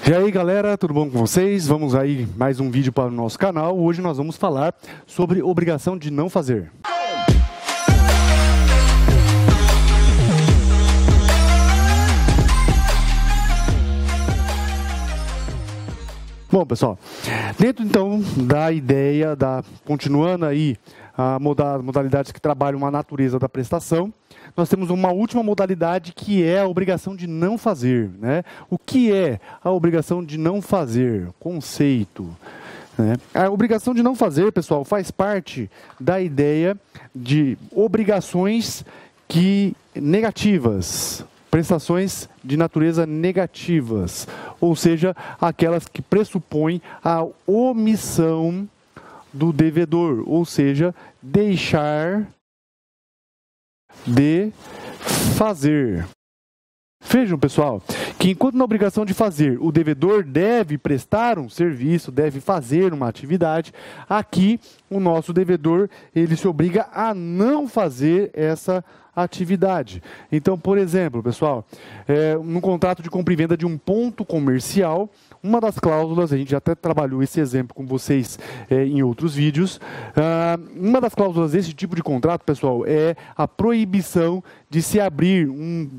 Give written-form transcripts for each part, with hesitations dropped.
E aí galera, tudo bom com vocês? Vamos aí mais um vídeo para o nosso canal. Hoje nós vamos falar sobre obrigação de não fazer. Bom pessoal, dentro então da ideia, continuando aí a modalidades que trabalham a natureza da prestação, nós temos uma última modalidade que é a obrigação de não fazer, né? O que é a obrigação de não fazer? Conceito, né? A obrigação de não fazer, pessoal, faz parte da ideia de obrigações negativas, prestações de natureza negativas, ou seja, aquelas que pressupõem a omissão do devedor, ou seja, deixar de fazer. Vejam, pessoal, que enquanto na obrigação de fazer, o devedor deve prestar um serviço, deve fazer uma atividade, aqui o nosso devedor, ele se obriga a não fazer essa atividade. Então, por exemplo, pessoal, no contrato de compra e venda de um ponto comercial, uma das cláusulas, a gente já até trabalhou esse exemplo com vocês em outros vídeos, uma das cláusulas desse tipo de contrato, pessoal, é a proibição de se abrir um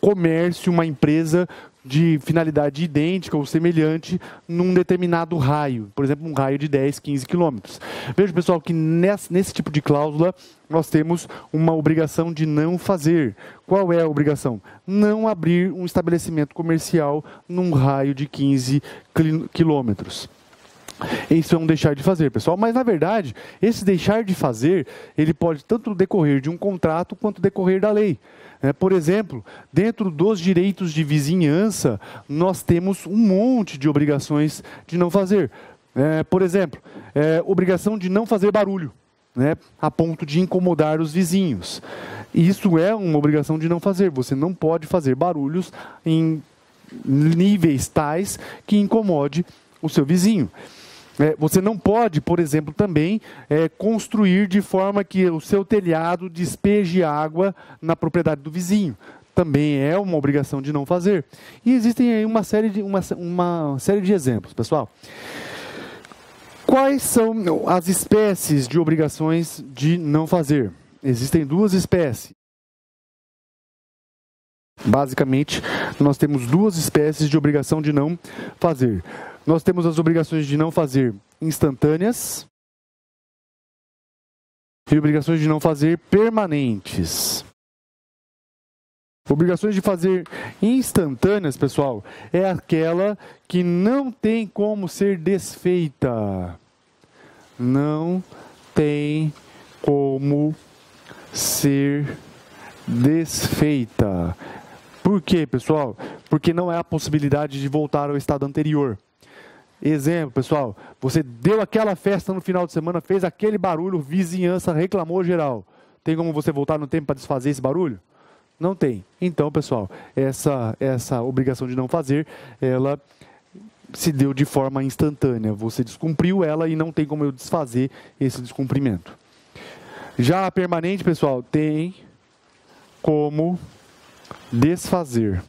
comércio, uma empresa de finalidade idêntica ou semelhante num determinado raio, por exemplo, um raio de 10, 15 quilômetros. Veja, pessoal, que nesse tipo de cláusula nós temos uma obrigação de não fazer. Qual é a obrigação? Não abrir um estabelecimento comercial num raio de 15 quilômetros. Isso é um deixar de fazer, pessoal. Mas, na verdade, esse deixar de fazer, ele pode tanto decorrer de um contrato quanto decorrer da lei. Por exemplo, dentro dos direitos de vizinhança, nós temos um monte de obrigações de não fazer. Por exemplo, obrigação de não fazer barulho, a ponto de incomodar os vizinhos. Isso é uma obrigação de não fazer. Você não pode fazer barulhos em níveis tais que incomode o seu vizinho. Você não pode, por exemplo, também construir de forma que o seu telhado despeje água na propriedade do vizinho. Também é uma obrigação de não fazer. E existem aí uma série de exemplos, pessoal. Quais são as espécies de obrigações de não fazer? Existem duas espécies. Basicamente, nós temos duas espécies de obrigação de não fazer. Nós temos as obrigações de não fazer instantâneas e obrigações de não fazer permanentes. Obrigações de fazer instantâneas, pessoal, é aquela que não tem como ser desfeita. Não tem como ser desfeita. Por quê, pessoal? Porque não há a possibilidade de voltar ao estado anterior. Exemplo, pessoal, você deu aquela festa no final de semana, fez aquele barulho, vizinhança reclamou geral. Tem como você voltar no tempo para desfazer esse barulho? Não tem. Então, pessoal, essa obrigação de não fazer, ela se deu de forma instantânea. Você descumpriu ela e não tem como eu desfazer esse descumprimento. Já a permanente, pessoal, tem como desfazer.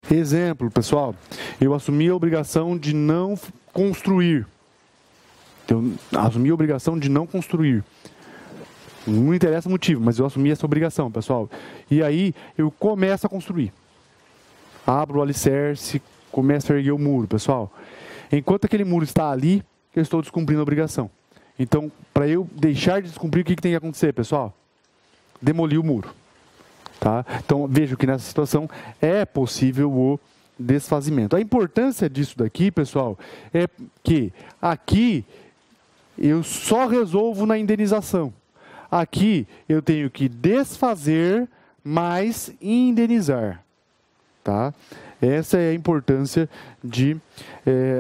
Exemplo, pessoal, eu assumi a obrigação de não construir. Eu assumi a obrigação de não construir. Não interessa o motivo, mas eu assumi essa obrigação, pessoal. E aí eu começo a construir. Abro o alicerce, começo a erguer o muro, pessoal. Enquanto aquele muro está ali, eu estou descumprindo a obrigação. Então, para eu deixar de descumprir, o que tem que acontecer, pessoal? Demolir o muro. Tá? Então, vejo que nessa situação é possível o desfazimento. A importância disso daqui, pessoal, é que aqui eu só resolvo na indenização. Aqui eu tenho que desfazer, mais indenizar. Tá? Essa é a importância de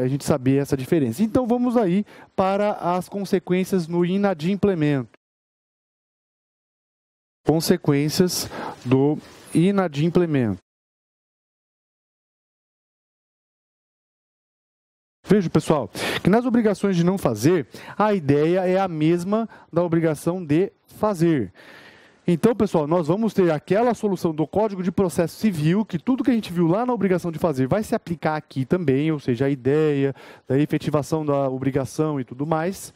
a gente saber essa diferença. Então, vamos aí para as consequências no inadimplemento. Consequências do inadimplemento. Veja, pessoal, que nas obrigações de não fazer, a ideia é a mesma da obrigação de fazer. Então, pessoal, nós vamos ter aquela solução do Código de Processo Civil, que tudo que a gente viu lá na obrigação de fazer vai se aplicar aqui também, ou seja, a ideia da efetivação da obrigação e tudo mais.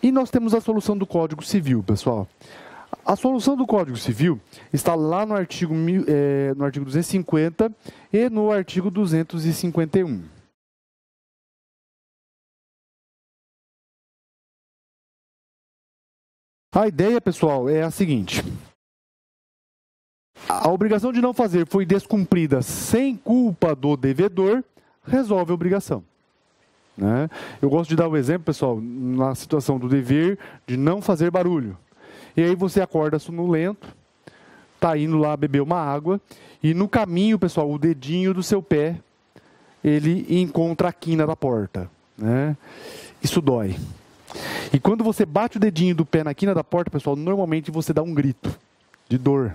E nós temos a solução do Código Civil, pessoal. A solução do Código Civil está lá no artigo 250 e no artigo 251. A ideia, pessoal, é a seguinte. A obrigação de não fazer foi descumprida sem culpa do devedor, resolve a obrigação. Né? Eu gosto de dar um exemplo, pessoal, na situação do dever de não fazer barulho. E aí você acorda sonolento, está indo lá beber uma água, e no caminho, pessoal, o dedinho do seu pé, ele encontra a quina da porta. Né? Isso dói. E quando você bate o dedinho do pé na quina da porta, pessoal, normalmente você dá um grito de dor.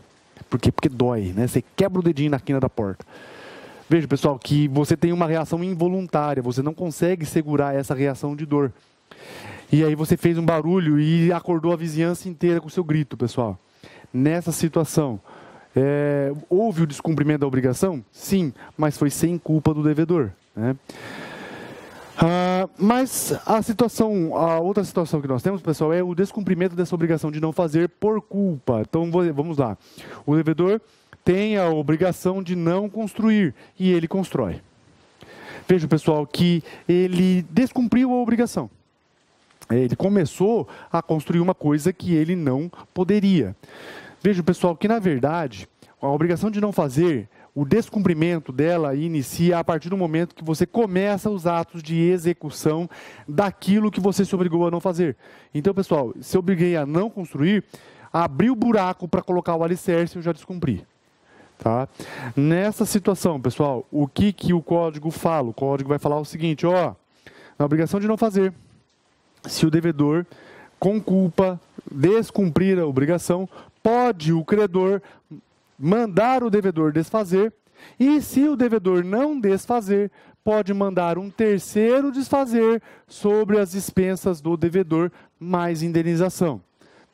Por quê? Porque dói, né? Você quebra o dedinho na quina da porta. Veja, pessoal, que você tem uma reação involuntária, você não consegue segurar essa reação de dor. E aí você fez um barulho e acordou a vizinhança inteira com o seu grito, pessoal. Nessa situação, houve o descumprimento da obrigação? Sim, mas foi sem culpa do devedor, né? Mas a outra situação que nós temos, pessoal, é o descumprimento dessa obrigação de não fazer por culpa. Então, vamos lá. O devedor tem a obrigação de não construir e ele constrói. Veja, pessoal, que ele descumpriu a obrigação. Ele começou a construir uma coisa que ele não poderia. Veja, pessoal, que na verdade, a obrigação de não fazer, o descumprimento dela inicia a partir do momento que você começa os atos de execução daquilo que você se obrigou a não fazer. Então, pessoal, se eu obriguei a não construir, abri o buraco para colocar o alicerce, eu já descumpri. Tá? Nessa situação, pessoal, o que o código fala? O código vai falar o seguinte, na obrigação de não fazer, se o devedor, com culpa, descumprir a obrigação, pode o credor mandar o devedor desfazer, e se o devedor não desfazer, pode mandar um terceiro desfazer sobre as dispensas do devedor mais indenização.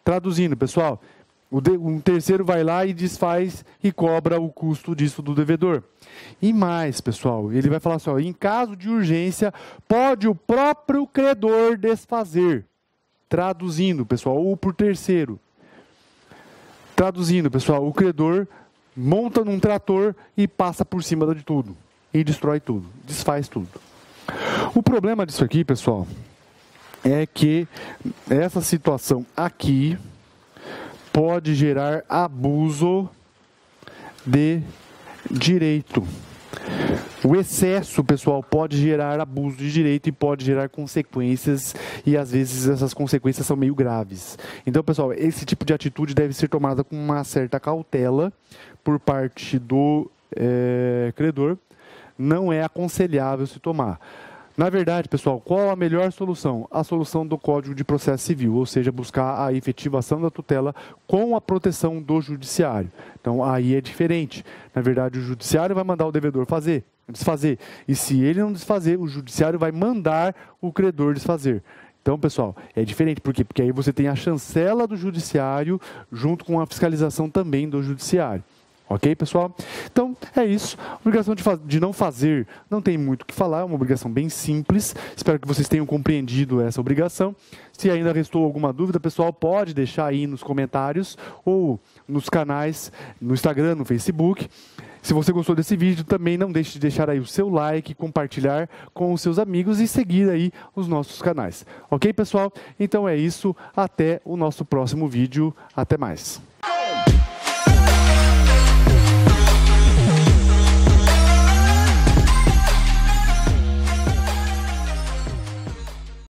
Traduzindo, pessoal, um terceiro vai lá e desfaz e cobra o custo disso do devedor. E mais, pessoal, ele vai falar assim, em caso de urgência, pode o próprio credor desfazer. Traduzindo, pessoal, ou por terceiro. Traduzindo, pessoal, o credor monta num trator e passa por cima de tudo. E destrói tudo, desfaz tudo. O problema disso aqui, pessoal, é que essa situação aqui pode gerar abuso de direito. O excesso, pessoal, pode gerar abuso de direito e pode gerar consequências, e às vezes essas consequências são meio graves. Então, pessoal, esse tipo de atitude deve ser tomada com uma certa cautela por parte do credor. Não é aconselhável se tomar. Na verdade, pessoal, qual a melhor solução? A solução do Código de Processo Civil, ou seja, buscar a efetivação da tutela com a proteção do judiciário. Então, aí é diferente. Na verdade, o judiciário vai mandar o devedor desfazer. E se ele não desfazer, o judiciário vai mandar o credor desfazer. Então, pessoal, é diferente. Por quê? Porque aí você tem a chancela do judiciário junto com a fiscalização também do judiciário. Ok, pessoal? Então, é isso. A obrigação de não fazer não tem muito o que falar, é uma obrigação bem simples. Espero que vocês tenham compreendido essa obrigação. Se ainda restou alguma dúvida, pessoal, pode deixar aí nos comentários ou nos canais, no Instagram, no Facebook. Se você gostou desse vídeo, também não deixe de deixar aí o seu like, compartilhar com os seus amigos e seguir aí os nossos canais. Ok, pessoal? Então é isso. Até o nosso próximo vídeo. Até mais.